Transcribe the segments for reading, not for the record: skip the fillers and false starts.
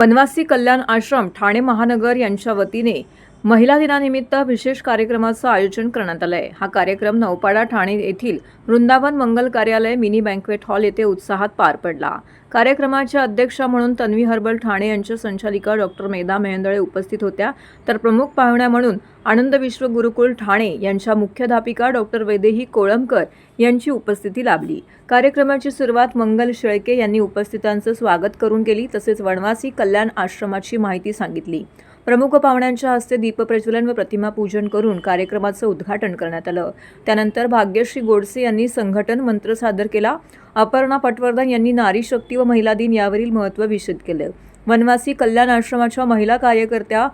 वनवासी कल्याण आश्रम ठाणे महानगर यांच्या वतीने महिला दिनानिमित्त विशेष कार्यक्रमाचं आयोजन करण्यात आलं आहे। हा कार्यक्रम नौपाडा ठाणे येथील वृंदावन मंगल कार्यालय मिनी बँक्वेट हॉल येथे उत्साहात पार पडला। कार्यक्रमाच्या अध्यक्षा म्हणून तन्वी हर्बल ठाणे यांच्या संचालिका डॉक्टर मेधा मेहेंदळे उपस्थित होत्या, तर प्रमुख पाहुण्या म्हणून आनंद विश्व गुरुकुल ठाणे यांच्या मुख्याध्यापिका डॉक्टर वैदेही कोळंबकर यांची उपस्थिती लाभली। कार्यक्रमाची सुरुवात मंगल शेळके यांनी उपस्थितांचं स्वागत करून केली, तसेच वनवासी कल्याण आश्रमाची माहिती सांगितली। प्रमुख पाहुण्यांच्या हस्ते दीपप्रज्वलन व प्रतिमा पूजन करून कार्यक्रमाचं उद्घाटन करण्यात आलं। त्यानंतर भाग्यश्री गोडसे यांनी संघटन मंत्र सादर केला। अपर्णा पटवर्धन यांनी नारी शक्ती व महिला दिन यावरील महत्त्व विशद केलं। वनवासी कल्याण आश्रमाच्या महिला कार्यकर्त्या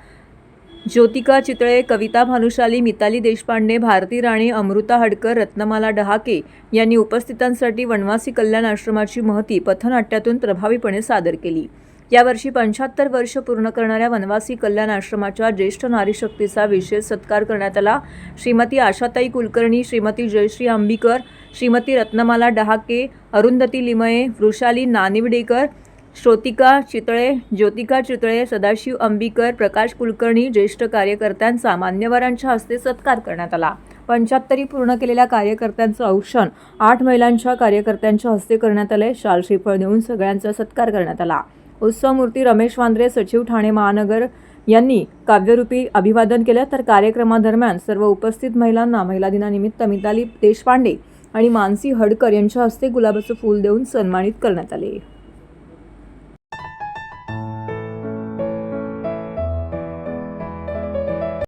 ज्योतिका चितळे, कविता भानुशाली, मिताली देशपांडे, भारती राणे, अमृता हडकर, रत्नमाला डहाके यांनी उपस्थितांसाठी वनवासी कल्याण आश्रमाची महती पथनाट्यातून प्रभावीपणे सादर केली। यावर्षी 75 वर्ष पूर्ण करणाऱ्या वनवासी कल्याण आश्रमाच्या ज्येष्ठ नारी शक्तीचा विशेष सत्कार करण्यात आला। श्रीमती आशाताई कुलकर्णी, श्रीमती जयश्री अंबिकर, श्रीमती रत्नमाला डहाके, अरुंधती लिमये, वृषाली नानिवडेकर, श्रोतिका चितळे, ज्योतिका चितळे, सदाशिव अंबिकर, प्रकाश कुलकर्णी, ज्येष्ठ कार्यकर्त्यांचा मान्यवरांच्या हस्ते सत्कार करण्यात आला। 75 पूर्ण केलेल्या कार्यकर्त्यांचं औक्षण 8 महिलांच्या कार्यकर्त्यांच्या हस्ते करण्यात आले। शाल श्रीफळ देऊन सगळ्यांचा सत्कार करण्यात आला। उत्सवमूर्ती रमेश वांद्रे, सचिव ठाणे महानगर यांनी काव्यरूपी अभिवादन केलं, तर कार्यक्रमादरम्यान सर्व उपस्थित महिलांना महिला दिनानिमित्त मिताली देशपांडे आणि मानसी हडकर यांच्या हस्ते गुलाबाचं फूल देऊन सन्मानित करण्यात आले।